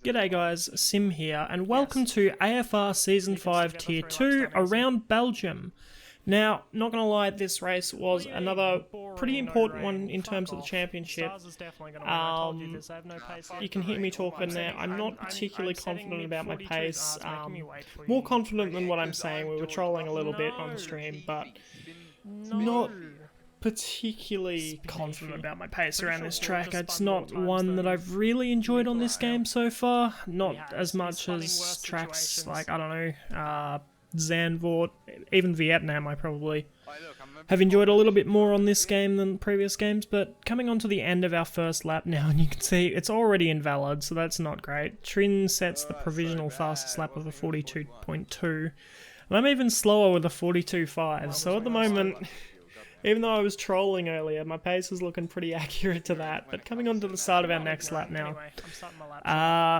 G'day guys, Sim here, and welcome to AFR Season 5 Tier 2 around Belgium. Now, not gonna lie, this race was another pretty important one in terms of the championship. You can hear me talking there. I'm not particularly confident about my pace. More confident than what I'm saying. We were trolling a little bit on stream, but not particularly confident about my pace around this track. It's not one that I've really enjoyed on this game so far. Not as much as tracks like, I don't know, Zandvoort, even Vietnam I probably have enjoyed a little bit more on this game than previous games, but coming on to the end of our first lap now, and you can see it's already invalid, so that's not great. Trin sets the provisional fastest lap of a 42.2, and I'm even slower with a 42.5, so at the moment, even though I was trolling earlier, my pace is looking pretty accurate to that. But coming on to the start of our next lap now,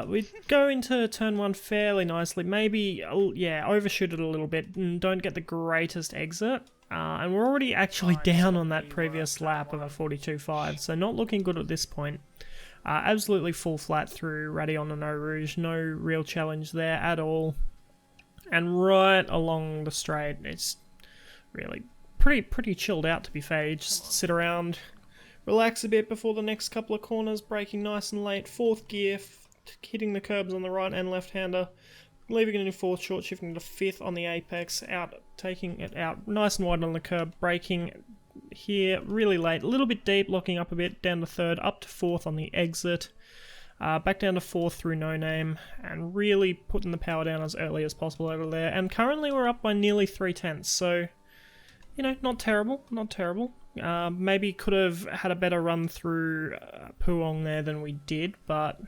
we go into turn 1 fairly nicely. Maybe, overshoot it a little bit and don't get the greatest exit. And we're already actually down on that previous lap of a 42.5, so not looking good at this point. Absolutely full flat through Radion and Eau Rouge, no real challenge there at all. And right along the straight, it's really pretty chilled out, to be fair. You just sit around, relax a bit before the next couple of corners, braking nice and late, 4th gear, hitting the curbs on the right and left hander, leaving it in 4th, short shifting to 5th on the apex, taking it out nice and wide on the curb, braking here really late, a little bit deep, locking up a bit, down to 3rd, up to 4th on the exit, back down to 4th through No Name, and really putting the power down as early as possible over there. And currently we're up by nearly 3/10, so you know, not terrible, not terrible. Maybe could have had a better run through Puong there than we did, but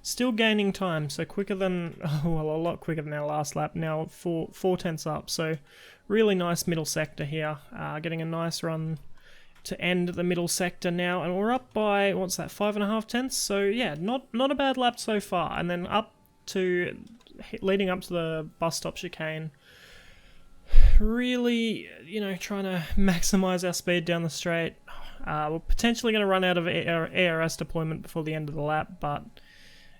still gaining time. So quicker than, well, a lot quicker than our last lap. Now 4/10 up. So really nice middle sector here. Getting a nice run to end the middle sector now, and we're up by what's that, 5.5 tenths. So yeah, not a bad lap so far. And then up to leading up to the bus stop chicane. Really, you know, trying to maximize our speed down the straight. We're potentially going to run out of ARS deployment before the end of the lap, but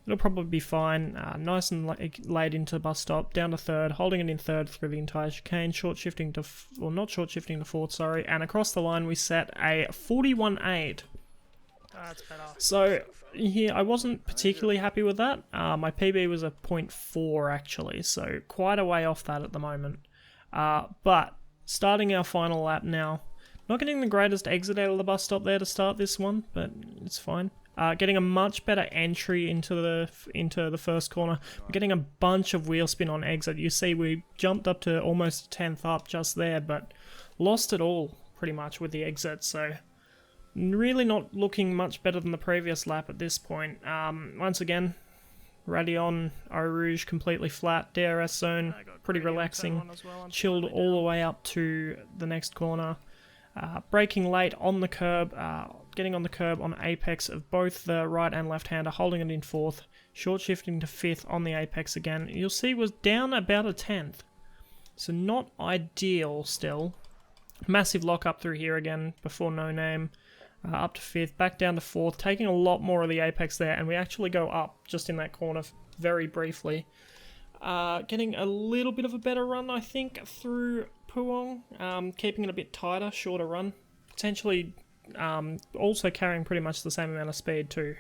it'll probably be fine. Nice and late into the bus stop, down to 3rd, holding it in 3rd through the entire chicane, short shifting to, well, not short shifting to 4th, sorry, and across the line we set a 41.8. That's better. So here, I wasn't particularly happy with that. My PB was a 0.4 actually, so quite a way off that at the moment. But starting our final lap now, not getting the greatest exit out of the bus stop there to start this one, but it's fine. Getting a much better entry into the first corner. We're getting a bunch of wheel spin on exit. You see we jumped up to almost 10th up just there, but lost it all pretty much with the exit, so really not looking much better than the previous lap at this point. Once again, Radion, Eau Rouge completely flat, DRS zone, pretty relaxing, chilled all the way up to the next corner. Braking late on the curb, getting on the curb on apex of both the right and left hander, holding it in 4th, short shifting to 5th on the apex again. You'll see was down about a 10th, so not ideal still. Massive lock up through here again before No Name. Up to 5th, back down to 4th, taking a lot more of the apex there, and we actually go up just in that corner very briefly. Getting a little bit of a better run, I think, through Puong, keeping it a bit tighter, shorter run. Potentially also carrying pretty much the same amount of speed too.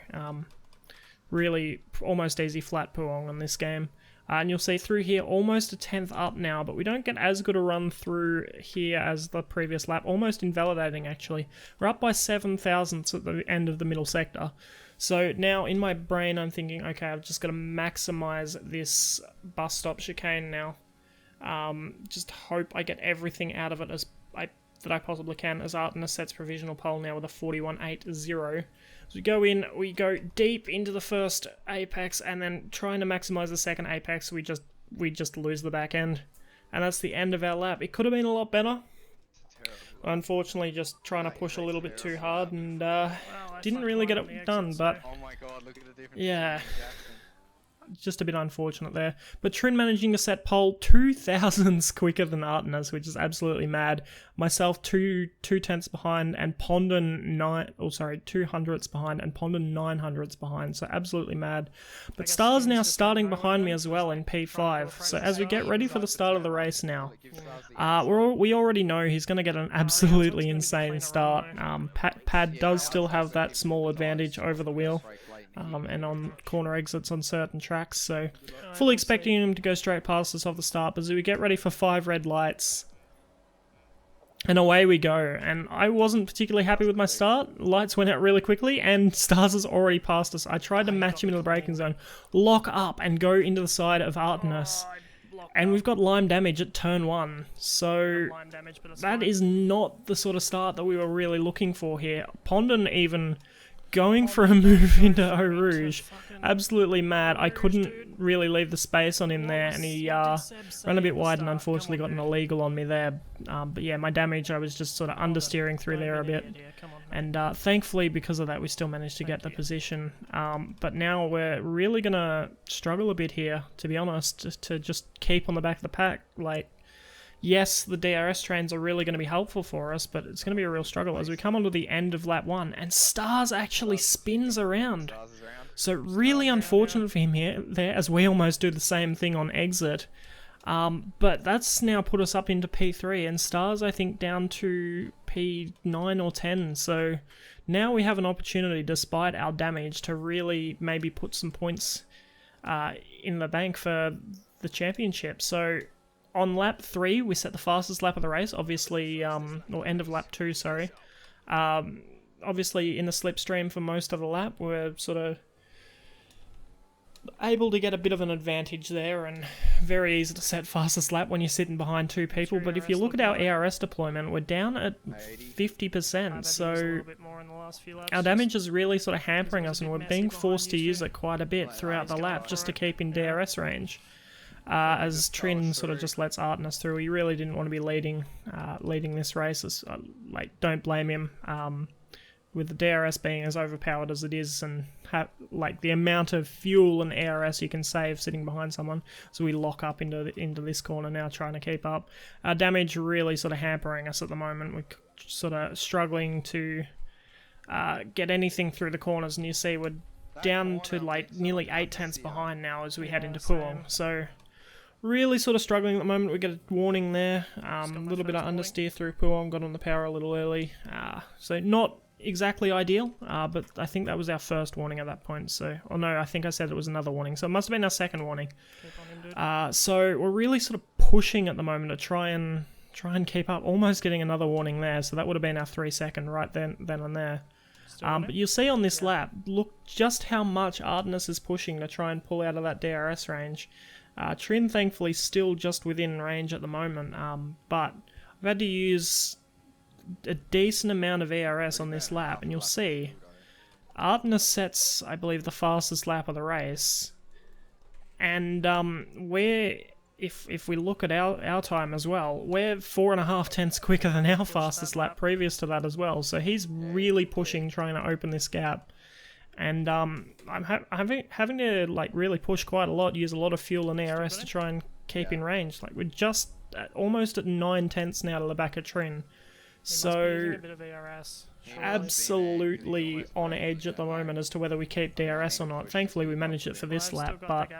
Really almost easy flat Puong on this game. And you'll see through here almost a 10th up now, but we don't get as good a run through here as the previous lap, almost invalidating actually. We're up by 7 thousandths at the end of the middle sector. So now in my brain I'm thinking, okay, I've just got to maximize this bus stop chicane now. Just hope I get everything out of it that I possibly can, as Artemis sets provisional pole now with a 41.80. So we go in, we go deep into the first apex, and then trying to maximize the second apex, we just lose the back end, and that's the end of our lap. It could have been a lot better. Unfortunately, just trying to push a little bit too hard, and didn't really get it done. But yeah, just a bit unfortunate there. But Trin managing to set pole 2,000s quicker than Artemis, which is absolutely mad. Myself 2/10 behind, and Pondon 200ths behind, and Pondon 900ths behind. So absolutely mad. But Star's now starting behind me as well in P5. So as we get ready for the start of the race now, we already know he's going to get an absolutely insane start. Pad does still have that small advantage over the wheel. And on corner exits on certain tracks, so fully expecting him to go straight past us off the start. But as we get ready for 5 red lights, and away we go. And I wasn't particularly happy with my start. Lights went out really quickly, and Stars has already passed us. I tried to match him into the braking zone, lock up, and go into the side of Artemis. And we've got lime damage at turn 1, so that is not the sort of start that we were really looking for here. Pondon even going for a move into Eau Rouge, absolutely mad. I couldn't really leave the space on him there, and he ran a bit wide and unfortunately got an illegal on me there. But yeah, my damage, I was just sort of understeering through there a bit, and thankfully because of that we still managed to get the position. But now we're really going to struggle a bit here, to be honest, to just keep on the back of the pack. Like, yes, the DRS trains are really going to be helpful for us, but it's going to be a real struggle as we come onto the end of lap 1, and Stars actually spins around. So really unfortunate for him there, as we almost do the same thing on exit. But that's now put us up into P3, and Stars, I think, down to P9 or 10. So now we have an opportunity, despite our damage, to really maybe put some points in the bank for the championship. So on lap 3, we set the fastest lap of the race, obviously, or end of lap 2, sorry. Obviously, in the slipstream for most of the lap, we're sort of able to get a bit of an advantage there, and very easy to set fastest lap when you're sitting behind 2 people. But if you look at our ARS deployment, we're down at 50%, so our damage is really sort of hampering us, and we're being forced to use it quite a bit throughout the lap just to keep in DRS range. As Trin sort of just lets Artemis through. He really didn't want to be leading this race. Like, don't blame him. With the DRS being as overpowered as it is, and like the amount of fuel and ARS you can save sitting behind someone, so we lock up into this corner now, trying to keep up. Our damage really sort of hampering us at the moment. We're sort of struggling to get anything through the corners, and you see we're down to like nearly 8/10ths behind now as we head into Puong. So really sort of struggling at the moment. We get a warning there, a little bit of understeer through Puong, got on the power a little early, so not exactly ideal, but I think that was our first warning at that point. So, oh no, I think I said it was another warning, so it must have been our second warning. So we're really sort of pushing at the moment to try and keep up, almost getting another warning there, so that would have been our 3-second right then and there. But you'll see on this lap, look just how much Artemis is pushing to try and pull out of that DRS range. Trin thankfully still just within range at the moment, but I've had to use a decent amount of ARS on this lap, and you'll see Artemis sets, I believe, the fastest lap of the race, and if we look at our time as well, we're 4.5/10ths quicker than our fastest lap previous to that as well. So he's really pushing, trying to open this gap, and I'm having to like really push quite a lot, use a lot of fuel and ARS to try and keep in range. Like, we're just almost at 9/10ths now to the back of Trin. So absolutely on edge at the moment as to whether we keep DRS or not. Thankfully we managed it for this lap, but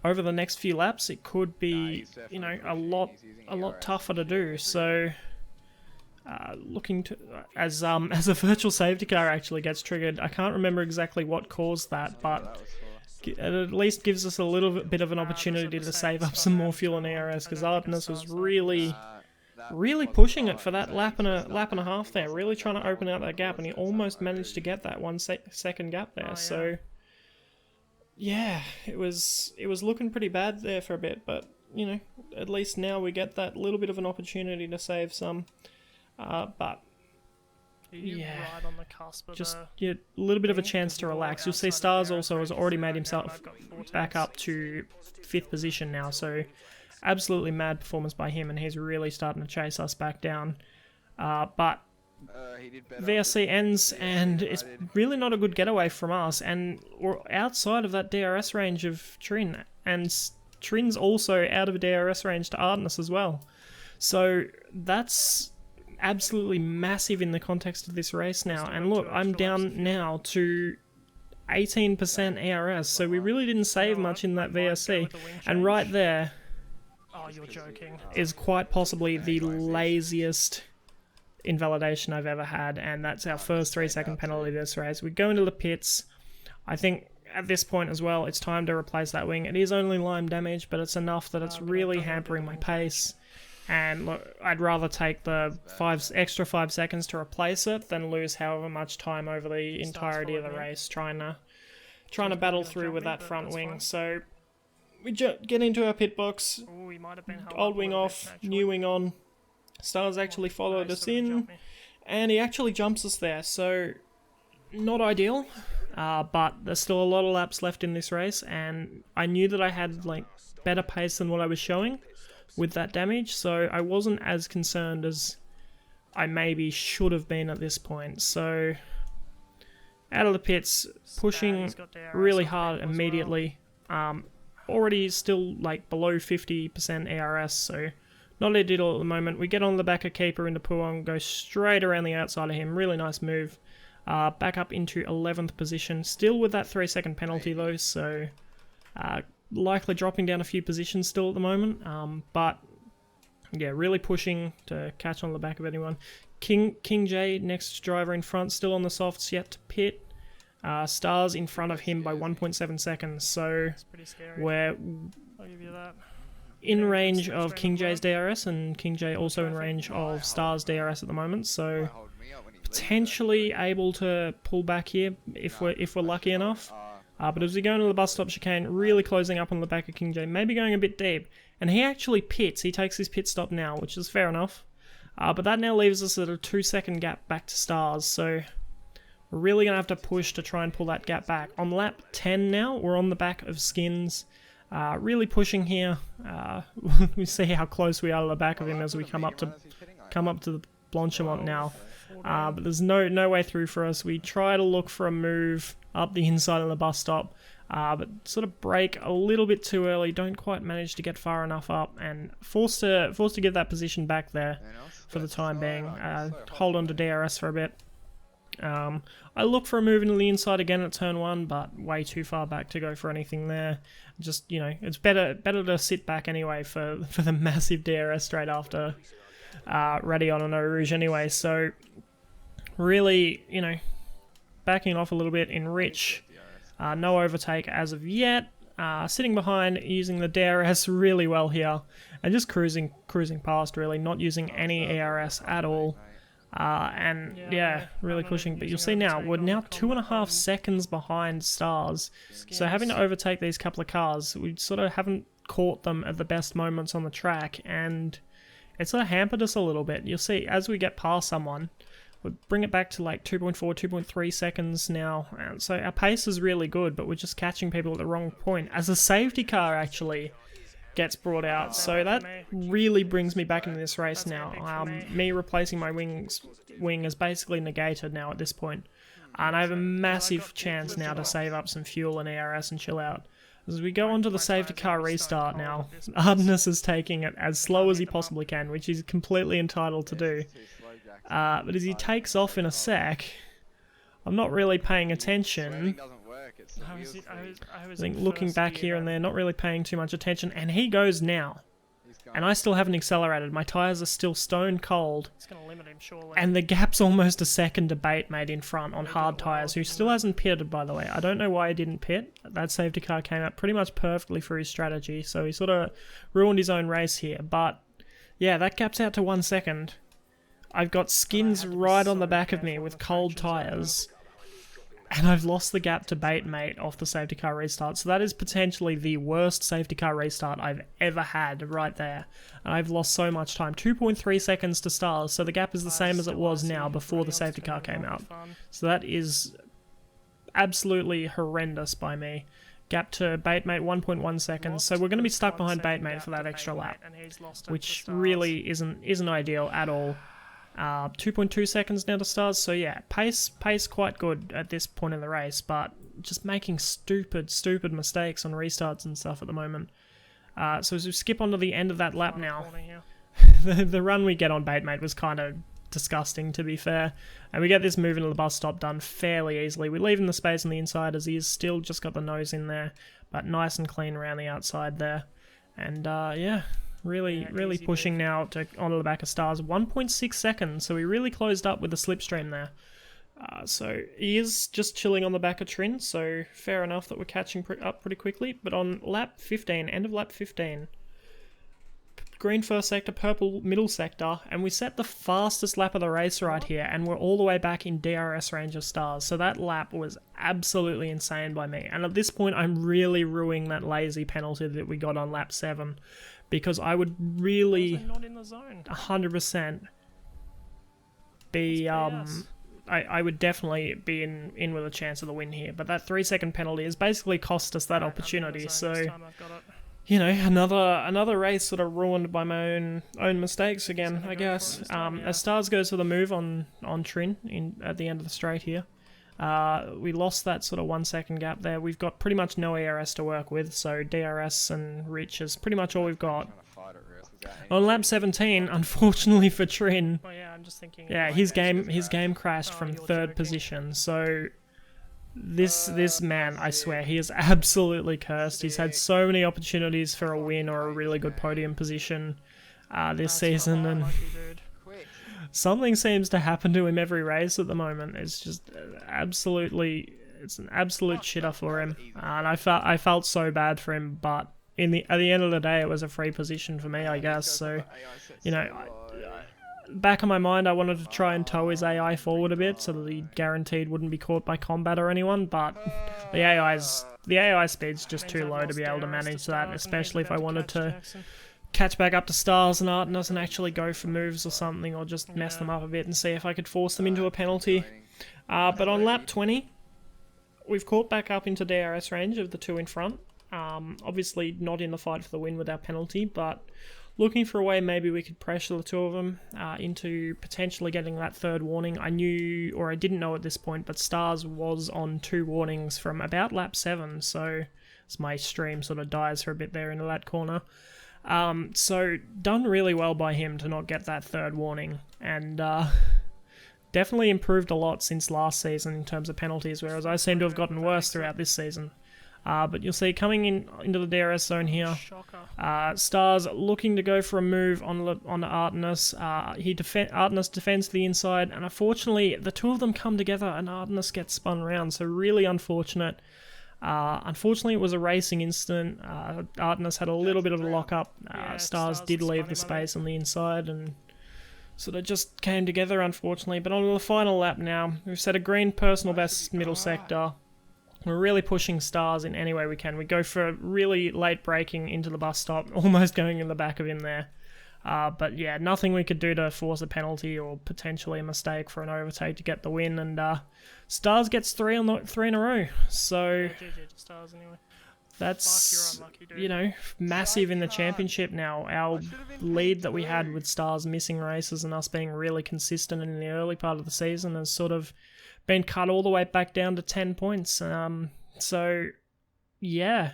over the next few laps it could be, you know, a lot tougher to do. So looking to as a virtual safety car actually gets triggered. I can't remember exactly what caused that, but it at least gives us a little bit of an opportunity to save up some more fuel and ARS, because Artemis was really pushing it for that lap and a half there, really trying to open out that gap, and he almost managed to get that 1-second gap there. So yeah, it was looking pretty bad there for a bit, but you know, at least now we get that little bit of an opportunity to save some. But yeah, right on the cusp of just a little bit of a chance to relax. You'll see Stars also has already made himself back up to 5th position now, so absolutely mad performance by him, and he's really starting to chase us back down. But VSC ends, and it's really not a good getaway from us, and we're outside of that DRS range of Trin, and Trin's also out of DRS range to Artemis as well. So that's absolutely massive in the context of this race now. And look, I'm down now to 18% ARS, so we really didn't save much in that VSC, and right there is quite possibly the laziest invalidation I've ever had, and that's our first 3-second penalty this race. We go into the pits. I think at this point as well, it's time to replace that wing. It is only lime damage, but it's enough that it's really hampering my pace. And look, I'd rather take the extra 5 seconds to replace it than lose however much time over the entirety of the race trying to battle through with that front wing. So we get into our pit box. Old wing off, new wing on. Stars actually followed us in, and he actually jumps us there. So not ideal, but there's still a lot of laps left in this race, and I knew that I had like better pace than what I was showing with that damage, so I wasn't as concerned as I maybe should have been at this point. So out of the pits, pushing really hard immediately. Already still like below 50% ARS, so not ideal at the moment. We get on the back of Keeper into Puong, go straight around the outside of him. Really nice move. Back up into 11th position, still with that 3-second penalty though, so likely dropping down a few positions still at the moment, but yeah, really pushing to catch on the back of anyone. King J, next driver in front, still on the softs, yet to pit. Stars in front of him by 1.7 seconds, so we're in range of King J's DRS, and King J also in range of Stars DRS at the moment, so potentially able to pull back here if we're lucky enough. But as we go into the bus stop chicane, really closing up on the back of King J, maybe going a bit deep. And he actually pits. He takes his pit stop now, which is fair enough. But that now leaves us at a 2-second gap back to Stars. So we're really going to have to push to try and pull that gap back. On lap 10 now, we're on the back of Skins. Really pushing here. We see how close we are to the back of him as we come up to the Blanchimont now. But there's no way through for us. We try to look for a move up the inside of the bus stop, but sort of brake a little bit too early, don't quite manage to get far enough up, and forced to give that position back there for the time being. Hold on to DRS for a bit. I look for a move into the inside again at turn 1, but way too far back to go for anything there. Just, you know, it's better to sit back anyway for the massive DRS straight after Radion and Eau Rouge anyway. So really, you know, backing off a little bit in Rich. No overtake as of yet. Sitting behind, using the DRS really well here, and just cruising past really, not using any ARS at all. And yeah, really pushing. But you'll see now, we're now 2.5 seconds behind Stars. So having to overtake these couple of cars, we sort of haven't caught them at the best moments on the track, and it sort of hampered us a little bit. You'll see, as we get past someone, we bring it back to like 2.4, 2.3 seconds now. And so our pace is really good, but we're just catching people at the wrong point. As a safety car actually gets brought out, so that really brings me back into this race now. Me replacing my wing is basically negated now at this point, and I have a massive chance now to save up some fuel and ARS and chill out. As we go onto the safety car restart now, Artemis is taking it as slow as he possibly can, which he's completely entitled to do. But as he takes off in a sec, I'm not really paying attention. I think looking back here and there, not really paying too much attention, and he goes now. And I still haven't accelerated. My tyres are still stone cold. And the gap's almost a second to Batemate in front on hard tyres, who still hasn't pitted, by the way. I don't know why he didn't pit. That safety car came out pretty much perfectly for his strategy, so he sort of ruined his own race here. But yeah, that gap's out to 1 second. I've got Skins right on the back of me with cold tyres, and I've lost the gap to Batemate off the safety car restart. So that is potentially the worst safety car restart I've ever had right there. And I've lost so much time. 2.3 seconds to Stars, so the gap is the same as it was now before the safety car came out. So that is absolutely horrendous by me. Gap to Batemate, 1.1 seconds. So we're going to be stuck behind Batemate for that extra lap, which really isn't ideal at all. 2.2 seconds now to stars, so yeah, pace quite good at this point in the race, but just making stupid mistakes on restarts and stuff at the moment. So as we skip on to the end of that lap now, the run we get on Baitmate was kind of disgusting, to be fair, and we get this move into the bus stop done fairly easily. We leave him the space on the inside as he has still just got the nose in there, but nice and clean around the outside there, and yeah, really pushing now to onto the back of stars. 1.6 seconds, so we really closed up with the slipstream there. So he is just chilling on the back of Trin, so fair enough that we're catching up pretty quickly. But on lap 15, end of lap 15, green first sector, purple middle sector, and we set the fastest lap of the race right here, and we're all the way back in DRS range of stars. So that lap was absolutely insane by me. And at this point, I'm really ruining that lazy penalty that we got on lap 7, because I would really not in the zone. 100% be I would definitely be in with a chance of the win here, but that 3-second penalty has basically cost us that opportunity. So, you know, another race sort of ruined by my own mistakes again, I guess. As Stars goes for the move on Trin at the end of the straight here, we lost that sort of 1 second gap there. We've got pretty much no ERS to work with, so DRS and Rich is pretty much all we've got. On lap 17, unfortunately for Trin, his game crashed from third position. So this man, I swear, he is absolutely cursed. He's had so many opportunities for a win or a really good podium position this season, and something seems to happen to him every race at the moment. It's just it's an absolute shitter for him, and I felt so bad for him, but at the end of the day, it was a free position for me, I guess. So, you know, back of my mind, I wanted to try and tow his AI forward a bit so that he guaranteed wouldn't be caught by combat or anyone, but the AI speed's just too low to be able to manage that, especially if I wanted to catch back up to Stars and Artemis and actually go for moves or something, or just mess them up a bit and see if I could force them into a penalty. But on lap 20, we've caught back up into DRS range of the two in front. Obviously not in the fight for the win with our penalty, but looking for a way maybe we could pressure the two of them into potentially getting that third warning. I knew, or I didn't know at this point, but Stars was on 2 warnings from about lap 7, so as my stream sort of dies for a bit there into that corner. So done really well by him to not get that third warning, and definitely improved a lot since last season in terms of penalties, whereas I seem to have gotten worse throughout this season. But you'll see coming into the DRS zone here, Stars looking to go for a move on Artemis. Artemis defends the inside, and unfortunately the two of them come together and Artemis gets spun around, so really unfortunate. Unfortunately it was a racing incident. Artemis had a little bit of a lock-up. Stars did leave the space on the inside and sort of just came together, unfortunately. But on the final lap now, we've set a green personal best middle sector. We're really pushing Stars in any way we can. We go for really late braking into the bus stop, almost going in the back of him there. But yeah, nothing we could do to force a penalty or potentially a mistake for an overtake to get the win. And Stars gets 3 in a row. So that's, you know, massive in the championship now. Our lead that we had with Stars missing races and us being really consistent in the early part of the season has sort of been cut all the way back down to 10 points. So, yeah.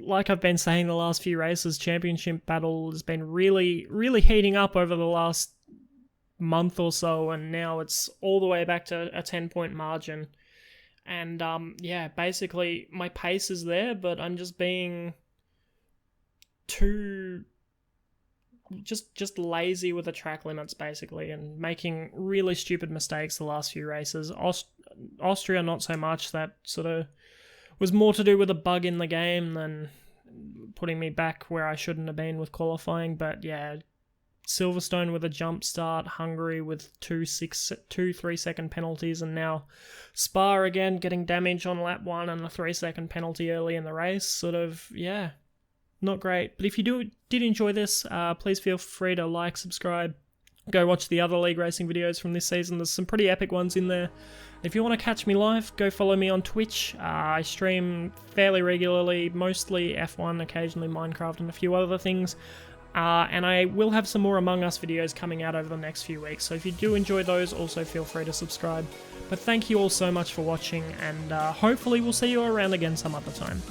Like I've been saying the last few races, championship battle has been really, really heating up over the last month or so, and now it's all the way back to a 10-point margin. And, yeah, basically my pace is there, but I'm just being too just lazy with the track limits, basically, and making really stupid mistakes the last few races. Austria, not so much. That sort of was more to do with a bug in the game than putting me back where I shouldn't have been with qualifying. But yeah, Silverstone with a jump start, Hungary with 2 3-second penalties, and now Spa again getting damage on lap 1 and a 3-second penalty early in the race. Sort of, yeah, not great. But if you did enjoy this, please feel free to like, subscribe, go watch the other league racing videos from this season. There's some pretty epic ones in there. If you want to catch me live, go follow me on Twitch. I stream fairly regularly, mostly F1, occasionally Minecraft and a few other things. And I will have some more Among Us videos coming out over the next few weeks, so if you do enjoy those, also feel free to subscribe. But thank you all so much for watching, and hopefully we'll see you around again some other time.